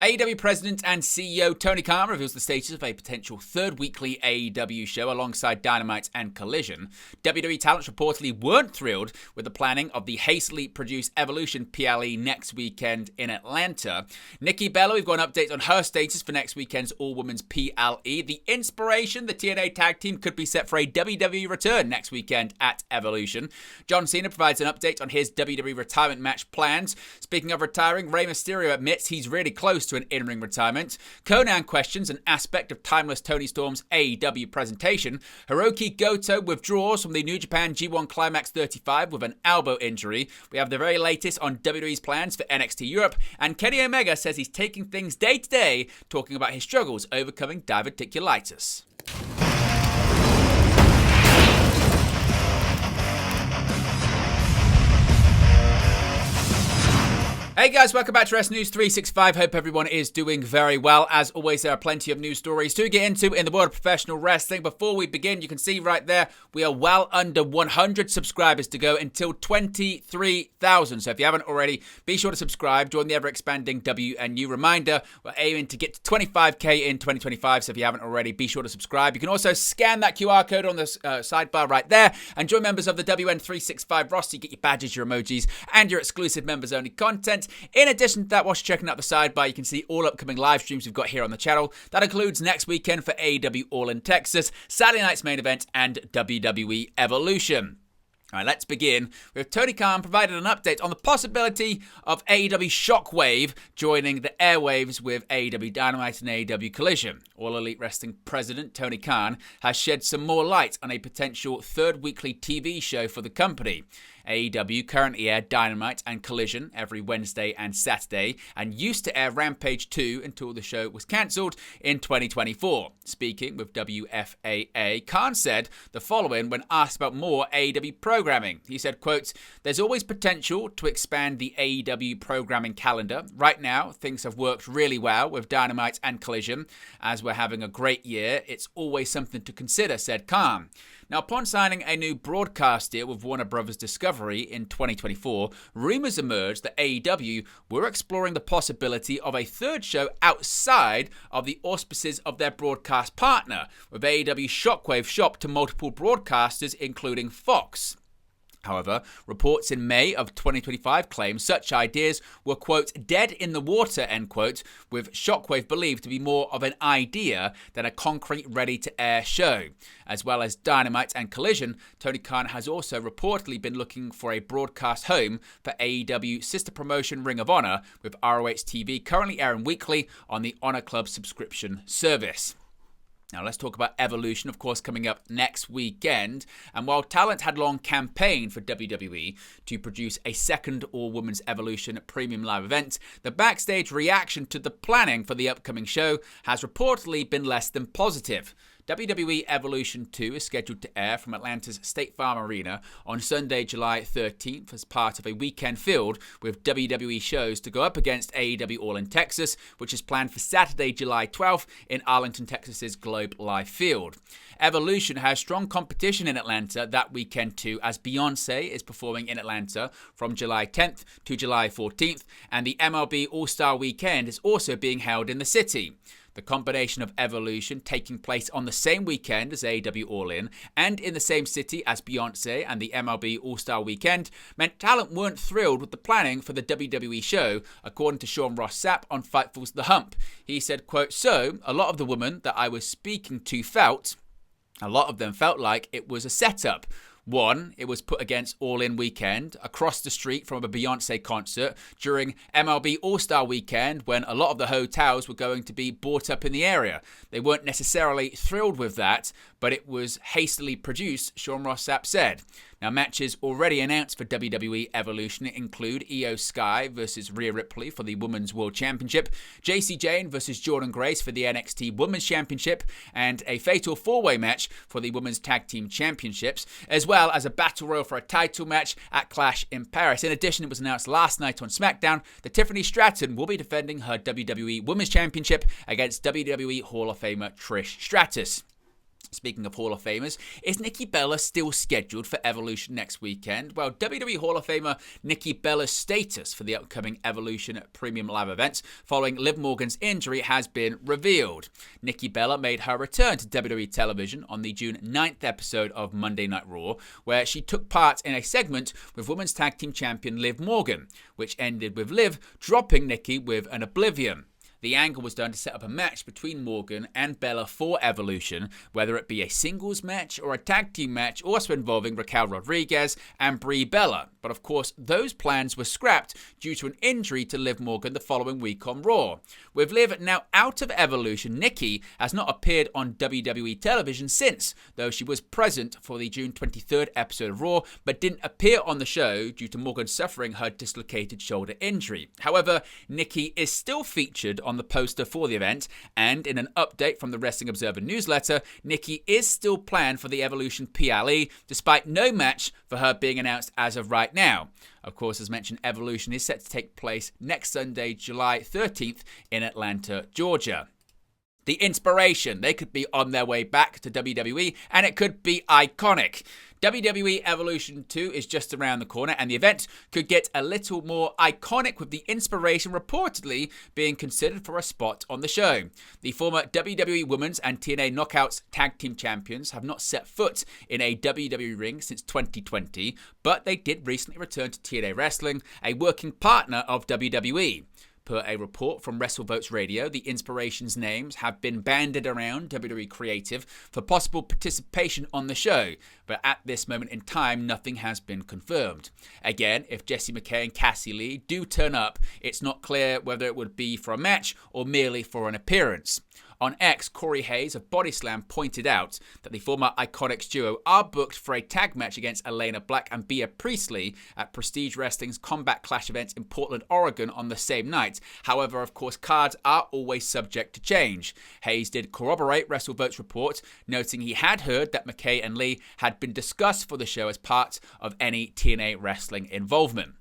AEW President and CEO Tony Khan reveals the status of a potential third weekly AEW show alongside Dynamite and Collision. WWE talents reportedly weren't thrilled with the planning of the hastily produced Evolution PLE next weekend in Atlanta. Nikki Bella, we've got an update on her status for next weekend's all-women's PLE. The Inspiration, the TNA tag team, could be set for a WWE return next weekend at Evolution. John Cena provides an update on his WWE retirement match plans. Speaking of retiring, Rey Mysterio admits he's really close to an in-ring retirement. Conan questions an aspect of Timeless Tony Storm's AEW presentation. Hiroki Goto withdraws from the New Japan G1 Climax 35 with an elbow injury. We have the very latest on WWE's plans for NXT Europe, and Kenny Omega says he's taking things day to day, talking about his struggles overcoming diverticulitis. Hey guys, welcome back to Wrestling News 365. Hope everyone is doing very well. As always, there are plenty of news stories to get into in the world of professional wrestling. Before we begin, you can see right there, we are well under 100 subscribers to go until 23,000. So if you haven't already, be sure to subscribe. Join the ever-expanding WNU. Reminder, we're aiming to get to 25k in 2025. So if you haven't already, be sure to subscribe. You can also scan that QR code on the sidebar right there and join members of the WN365 roster. You get your badges, your emojis, and your exclusive members-only content. In addition to that, whilst you're checking out the sidebar, you can see all upcoming live streams we've got here on the channel. That includes next weekend for AEW All in Texas, Saturday night's main event, and WWE Evolution. All right, let's begin with Tony Khan provided an update on the possibility of AEW Shockwave joining the airwaves with AEW Dynamite and AEW Collision. All Elite Wrestling President Tony Khan has shed some more light on a potential third weekly TV show for the company. AEW currently air Dynamite and Collision every Wednesday and Saturday and used to air Rampage 2 until the show was cancelled in 2024. Speaking with WFAA, Khan said the following when asked about more AEW programming. He said, quote, "There's always potential to expand the AEW programming calendar. Right now, things have worked really well with Dynamite and Collision. As we're having a great year, it's always something to consider," said Khan. Now, upon signing a new broadcast deal with Warner Bros. Discovery in 2024, rumours emerged that AEW were exploring the possibility of a third show outside of the auspices of their broadcast partner, with AEW Shockwave shopped to multiple broadcasters, including Fox. However, reports in May of 2025 claim such ideas were, quote, dead in the water, end quote, with Shockwave believed to be more of an idea than a concrete ready-to-air show. As well as Dynamite and Collision, Tony Khan has also reportedly been looking for a broadcast home for AEW sister promotion Ring of Honor, with ROH TV currently airing weekly on the Honor Club subscription service. Now, let's talk about Evolution, of course, coming up next weekend. And while talent had long campaigned for WWE to produce a second all-women's Evolution premium live event, the backstage reaction to the planning for the upcoming show has reportedly been less than positive. WWE Evolution 2 is scheduled to air from Atlanta's State Farm Arena on Sunday, July 13th as part of a weekend filled with WWE shows to go up against AEW All in Texas, which is planned for Saturday, July 12th in Arlington, Texas's Globe Life Field. Evolution has strong competition in Atlanta that weekend too, as Beyonce is performing in Atlanta from July 10th to July 14th, and the MLB All-Star Weekend is also being held in the city. The combination of Evolution taking place on the same weekend as AEW All In and in the same city as Beyonce and the MLB All-Star Weekend meant talent weren't thrilled with the planning for the WWE show, according to Sean Ross Sapp on Fightful's The Hump. He said, quote, "So, a lot of the women that I was speaking to felt like it was a setup. One, it was put against All In Weekend, across the street from a Beyonce concert, during MLB All-Star Weekend when a lot of the hotels were going to be bought up in the area. They weren't necessarily thrilled with that, but it was hastily produced," Sean Ross Sapp said. Now, matches already announced for WWE Evolution include Io Sky versus Rhea Ripley for the Women's World Championship, Jacy Jayne versus Jordynne Grace for the NXT Women's Championship, and a fatal four-way match for the Women's Tag Team Championships, as well as a battle royal for a title match at Clash in Paris. In addition, it was announced last night on SmackDown that Tiffany Stratton will be defending her WWE Women's Championship against WWE Hall of Famer Trish Stratus. Speaking of Hall of Famers, is Nikki Bella still scheduled for Evolution next weekend? Well, WWE Hall of Famer Nikki Bella's status for the upcoming Evolution Premium Live events following Liv Morgan's injury has been revealed. Nikki Bella made her return to WWE television on the June 9th episode of Monday Night Raw, where she took part in a segment with Women's Tag Team Champion Liv Morgan, which ended with Liv dropping Nikki with an Oblivion. The angle was done to set up a match between Morgan and Bella for Evolution, whether it be a singles match or a tag team match, also involving Raquel Rodriguez and Brie Bella. But of course, those plans were scrapped due to an injury to Liv Morgan the following week on Raw. With Liv now out of Evolution, Nikki has not appeared on WWE television since, though she was present for the June 23rd episode of Raw, but didn't appear on the show due to Morgan suffering her dislocated shoulder injury. However, Nikki is still featured on the poster for the event, and in an update from the Wrestling Observer newsletter, Nikki is still planned for the Evolution PLE, despite no match for her being announced as of right now. Of course, as mentioned, Evolution is set to take place next Sunday, July 13th in Atlanta, Georgia. The Inspiration, they could be on their way back to WWE, and it could be iconic. WWE Evolution 2 is just around the corner, and the event could get a little more iconic, with the Inspiration reportedly being considered for a spot on the show. The former WWE Women's and TNA Knockouts Tag Team Champions have not set foot in a WWE ring since 2020, but they did recently return to TNA Wrestling, a working partner of WWE. Per a report from WrestleVotes Radio, the Inspiration's names have been bandied around WWE Creative for possible participation on the show, but at this moment in time, nothing has been confirmed. Again, if Jessie McKay and Cassie Lee do turn up, it's not clear whether it would be for a match or merely for an appearance. On X, Corey Hayes of Body Slam pointed out that the former Iconics duo are booked for a tag match against Elena Black and Bea Priestley at Prestige Wrestling's Combat Clash event in Portland, Oregon on the same night. However, of course, cards are always subject to change. Hayes did corroborate WrestleVote's report, noting he had heard that McKay and Lee had been discussed for the show as part of any TNA wrestling involvement.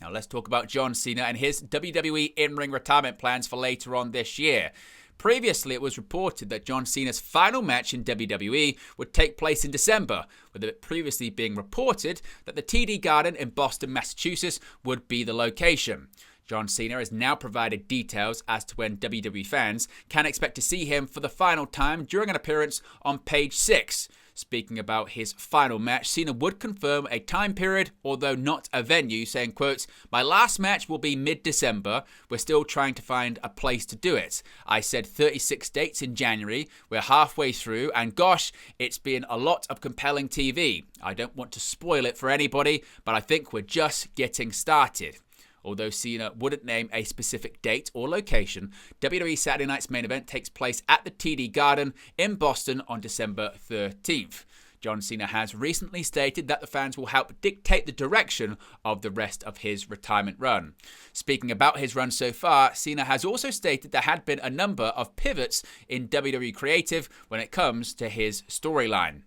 Now let's talk about John Cena and his WWE in-ring retirement plans for later on this year. Previously, it was reported that John Cena's final match in WWE would take place in December, with it previously being reported that the TD Garden in Boston, Massachusetts would be the location. John Cena has now provided details as to when WWE fans can expect to see him for the final time during an appearance on Page 6. Speaking about his final match, Cena would confirm a time period, although not a venue, saying, quote, "My last match will be mid-December. We're still trying to find a place to do it. I said 36 dates in January. We're halfway through, and gosh, it's been a lot of compelling TV. I don't want to spoil it for anybody, but I think we're just getting started." Although Cena wouldn't name a specific date or location, WWE Saturday Night's main event takes place at the TD Garden in Boston on December 13th. John Cena has recently stated that the fans will help dictate the direction of the rest of his retirement run. Speaking about his run so far, Cena has also stated there had been a number of pivots in WWE Creative when it comes to his storyline.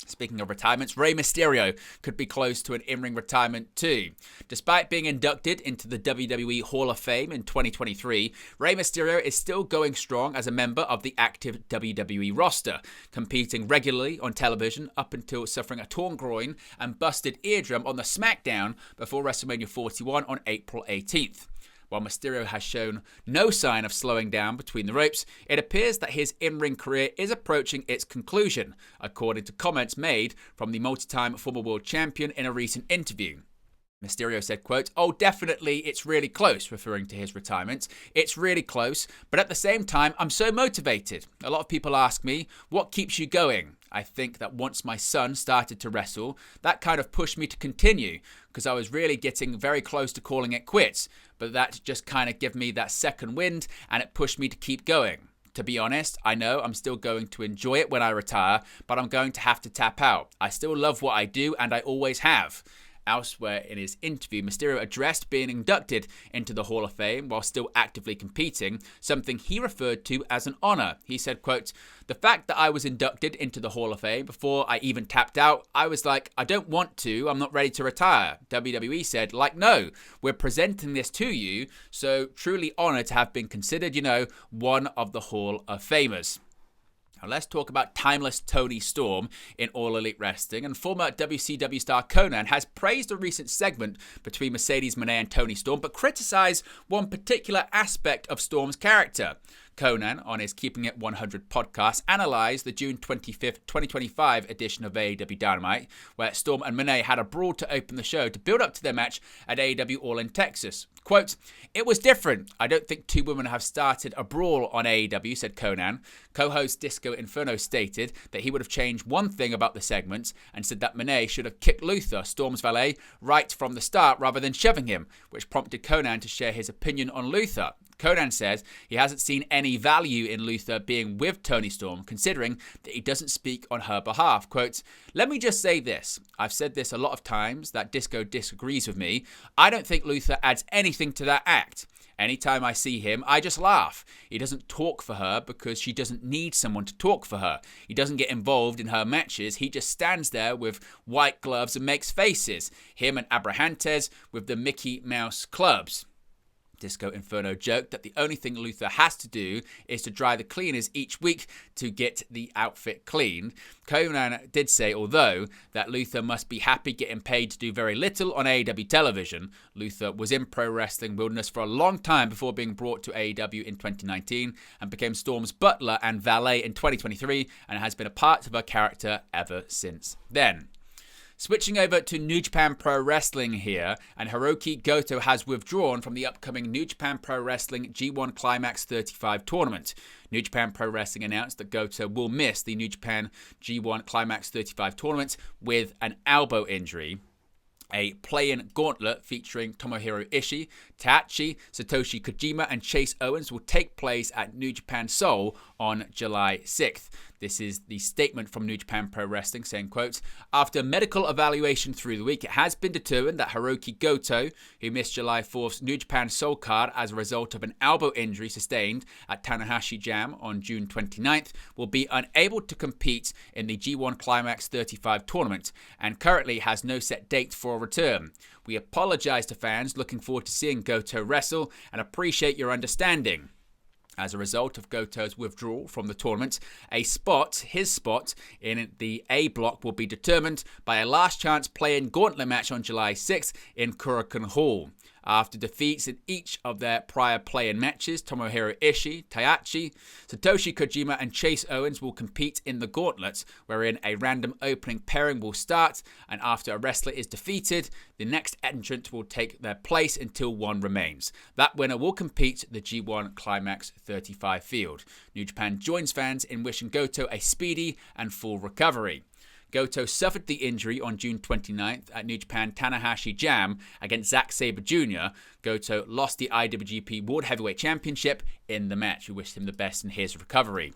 Speaking of retirements, Rey Mysterio could be close to an in-ring retirement too. Despite being inducted into the WWE Hall of Fame in 2023, Rey Mysterio is still going strong as a member of the active WWE roster, competing regularly on television up until suffering a torn groin and busted eardrum on the SmackDown before WrestleMania 41 on April 18th. While Mysterio has shown no sign of slowing down between the ropes, it appears that his in-ring career is approaching its conclusion, according to comments made from the multi-time former world champion in a recent interview. Mysterio said, quote, "Oh, definitely, it's really close," referring to his retirement. "It's really close, but at the same time, I'm so motivated. A lot of people ask me, what keeps you going? I think that once my son started to wrestle, that kind of pushed me to continue, because I was really getting very close to calling it quits, but that just kind of gave me that second wind, and it pushed me to keep going. To be honest, I know I'm still going to enjoy it when I retire, but I'm going to have to tap out. I still love what I do, and I always have." Elsewhere in his interview, Mysterio addressed being inducted into the Hall of Fame while still actively competing, something he referred to as an honor. He said, quote, "The fact that I was inducted into the Hall of Fame before I even tapped out, I was like, I don't want to, I'm not ready to retire." WWE said, like, "No, we're presenting this to you, so truly honored to have been considered, one of the Hall of Famers." Now let's talk about timeless Toni Storm in All Elite Wrestling. And former WCW star Conan has praised a recent segment between Mercedes Moné and Toni Storm, but criticized one particular aspect of Storm's character. Conan, on his Keeping It 100 podcast, analysed the June 25th, 2025 edition of AEW Dynamite, where Storm and Moné had a brawl to open the show to build up to their match at AEW All in Texas. Quote, "It was different. I don't think two women have started a brawl on AEW," said Conan. Co-host Disco Inferno stated that he would have changed one thing about the segment and said that Moné should have kicked Luther, Storm's valet, right from the start rather than shoving him, which prompted Conan to share his opinion on Luther. Conan says he hasn't seen any value in Luther being with Toni Storm, considering that he doesn't speak on her behalf. Quote, "Let me just say this. I've said this a lot of times that Disco disagrees with me. I don't think Luther adds anything to that act. Anytime I see him, I just laugh. He doesn't talk for her because she doesn't need someone to talk for her. He doesn't get involved in her matches. He just stands there with white gloves and makes faces. Him and Abrahantes with the Mickey Mouse clubs." Disco Inferno joked that the only thing Luther has to do is to dry the cleaners each week to get the outfit cleaned. Conan did say, although, that Luther must be happy getting paid to do very little on AEW television. Luther was in pro wrestling wilderness for a long time before being brought to AEW in 2019 and became Storm's butler and valet in 2023 and has been a part of her character ever since then. Switching over to New Japan Pro Wrestling here, and Hiroki Goto has withdrawn from the upcoming New Japan Pro Wrestling G1 Climax 35 tournament. New Japan Pro Wrestling announced that Goto will miss the New Japan G1 Climax 35 tournament with an elbow injury. A play-in gauntlet featuring Tomohiro Ishii, Taichi, Satoshi Kojima and Chase Owens will take place at New Japan Seoul on July 6th. This is the statement from New Japan Pro Wrestling saying, quote, "After medical evaluation through the week, it has been determined that Hiroki Goto, who missed July 4th's New Japan Seoul card as a result of an elbow injury sustained at Tanahashi Jam on June 29th, will be unable to compete in the G1 Climax 35 tournament and currently has no set date for a return. We apologize to fans looking forward to seeing Goto wrestle and appreciate your understanding." As a result of Goto's withdrawal from the tournament, his spot in the A block will be determined by a last chance play-in gauntlet match on July 6th in Korakuen Hall. After defeats in each of their prior play-in matches, Tomohiro Ishii, Taichi, Satoshi Kojima and Chase Owens will compete in the gauntlet, wherein a random opening pairing will start, and after a wrestler is defeated, the next entrant will take their place until one remains. That winner will compete the G1 Climax 35 field. New Japan joins fans in wishing Goto a speedy and full recovery. Goto suffered the injury on June 29th at New Japan Tanahashi Jam against Zack Sabre Jr. Goto lost the IWGP World Heavyweight Championship in the match. We wish him the best in his recovery.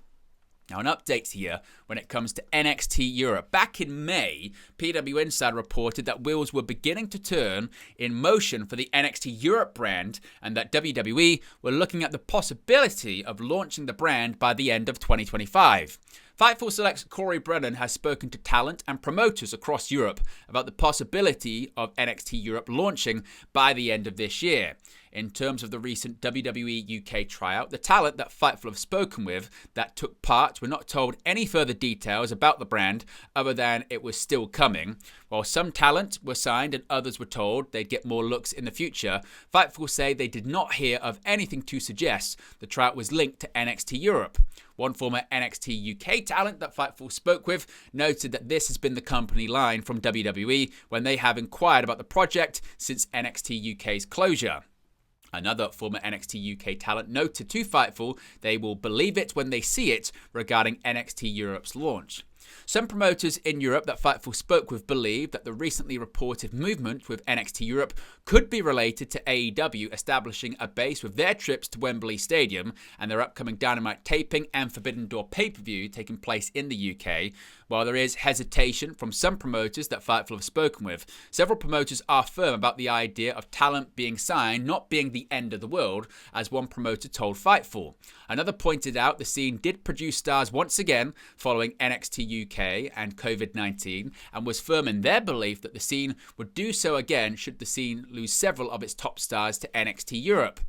Now, an update here when it comes to NXT Europe. Back in May, PW Insider reported that wheels were beginning to turn in motion for the NXT Europe brand and that WWE were looking at the possibility of launching the brand by the end of 2025. Fightful Select's Corey Brennan has spoken to talent and promoters across Europe about the possibility of NXT Europe launching by the end of this year. In terms of the recent WWE UK tryout, the talent that Fightful have spoken with that took part were not told any further details about the brand other than it was still coming. While some talent were signed and others were told they'd get more looks in the future, Fightful say they did not hear of anything to suggest the tryout was linked to NXT Europe. One former NXT UK talent that Fightful spoke with noted that this has been the company line from WWE when they have inquired about the project since NXT UK's closure. Another former NXT UK talent noted to Fightful they will believe it when they see it regarding NXT Europe's launch. Some promoters in Europe that Fightful spoke with believe that the recently reported movement with NXT Europe could be related to AEW establishing a base with their trips to Wembley Stadium and their upcoming Dynamite taping and Forbidden Door pay-per-view taking place in the UK. While there is hesitation from some promoters that Fightful have spoken with, several promoters are firm about the idea of talent being signed not being the end of the world, as one promoter told Fightful. Another pointed out the scene did produce stars once again following NXT UK and COVID-19 and was firm in their belief that the scene would do so again should the scene lose several of its top stars to NXT Europe.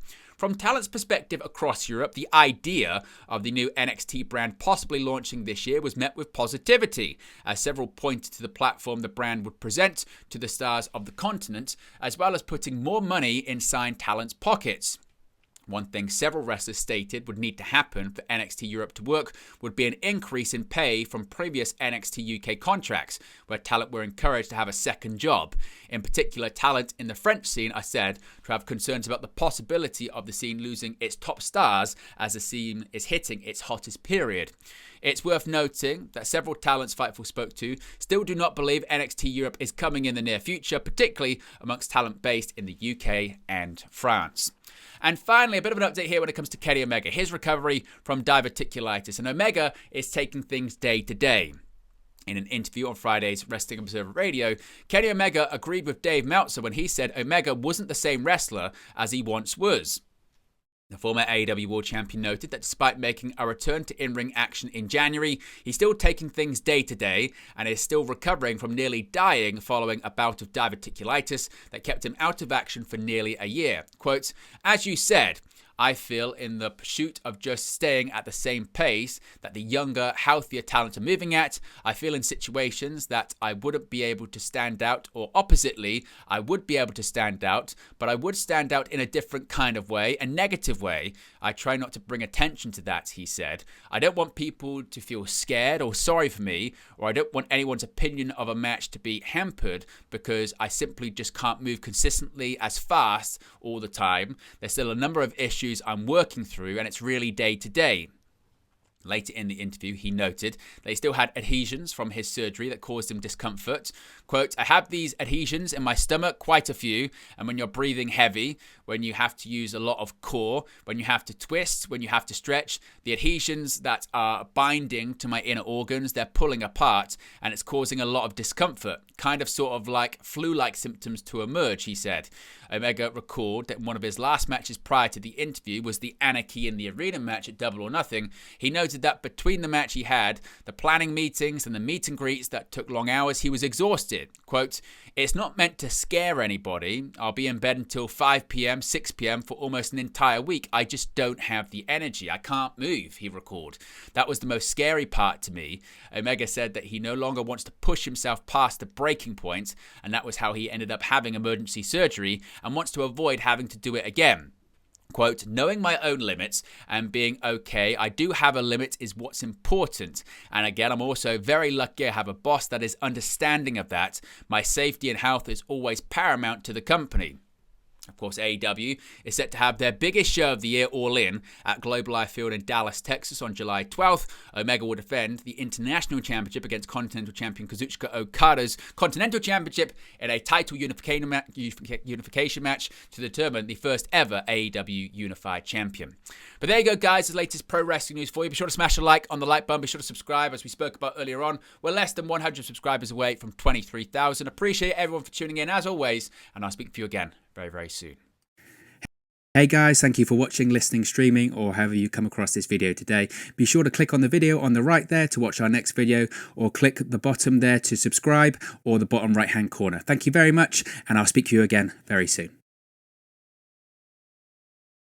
From talent's perspective across Europe, the idea of the new NXT brand possibly launching this year was met with positivity, as several pointed to the platform the brand would present to the stars of the continent, as well as putting more money in signed talent's pockets. One thing several wrestlers stated would need to happen for NXT Europe to work would be an increase in pay from previous NXT UK contracts, where talent were encouraged to have a second job. In particular, talent in the French scene are said to have concerns about the possibility of the scene losing its top stars as the scene is hitting its hottest period. It's worth noting that several talents Fightful spoke to still do not believe NXT Europe is coming in the near future, particularly amongst talent based in the UK and France. And finally, a bit of an update here when it comes to Kenny Omega, his recovery from diverticulitis. And Omega is taking things day to day. In an interview on Friday's Wrestling Observer Radio, Kenny Omega agreed with Dave Meltzer when he said Omega wasn't the same wrestler as he once was. The former AEW World Champion noted that despite making a return to in-ring action in January, he's still taking things day to day and is still recovering from nearly dying following a bout of diverticulitis that kept him out of action for nearly a year. Quote, "As you said, I feel in the pursuit of just staying at the same pace that the younger, healthier talent are moving at, I feel in situations that I wouldn't be able to stand out, or oppositely, I would be able to stand out, but I would stand out in a different kind of way, a negative way. I try not to bring attention to that," he said. "I don't want people to feel scared or sorry for me, or I don't want anyone's opinion of a match to be hampered because I simply just can't move consistently as fast all the time. There's still a number of issues I'm working through, and it's really day to day." Later in the interview, he noted that he still had adhesions from his surgery that caused him discomfort. Quote, "I have these adhesions in my stomach, quite a few, and when you're breathing heavy, when you have to use a lot of core, when you have to twist, when you have to stretch, the adhesions that are binding to my inner organs, they're pulling apart, and it's causing a lot of discomfort, kind of sort of like flu-like symptoms to emerge," he said. Omega recalled that one of his last matches prior to the interview was the Anarchy in the Arena match at Double or Nothing. He noted that between the match he had, the planning meetings and the meet and greets that took long hours, he was exhausted. Quote, "It's not meant to scare anybody. I'll be in bed until 5 p.m, 6 p.m. for almost an entire week. I just don't have the energy. I can't move," he recalled. "That was the most scary part to me." Omega said that he no longer wants to push himself past the breaking point, and that was how he ended up having emergency surgery and wants to avoid having to do it again. Quote, "Knowing my own limits and being okay, I do have a limit is what's important. And again, I'm also very lucky I have a boss that is understanding of that. My safety and health is always paramount to the company." Of course, AEW is set to have their biggest show of the year, All In, at Global Life Field in Dallas, Texas on July 12th. Omega will defend the International Championship against Continental Champion Kazuchika Okada's Continental Championship in a title unification match to determine the first ever AEW Unified Champion. But there you go, guys, the latest pro wrestling news for you. Be sure to smash a like on the like button. Be sure to subscribe, as we spoke about earlier on. We're less than 100 subscribers away from 23,000. Appreciate everyone for tuning in, as always, and I'll speak to you again very, very soon. Hey guys, thank you for watching, listening, streaming, or however you come across this video today. Be sure to click on the video on the right there to watch our next video, or click the bottom there to subscribe, or the bottom right hand corner. Thank you very much, and I'll speak to you again very soon.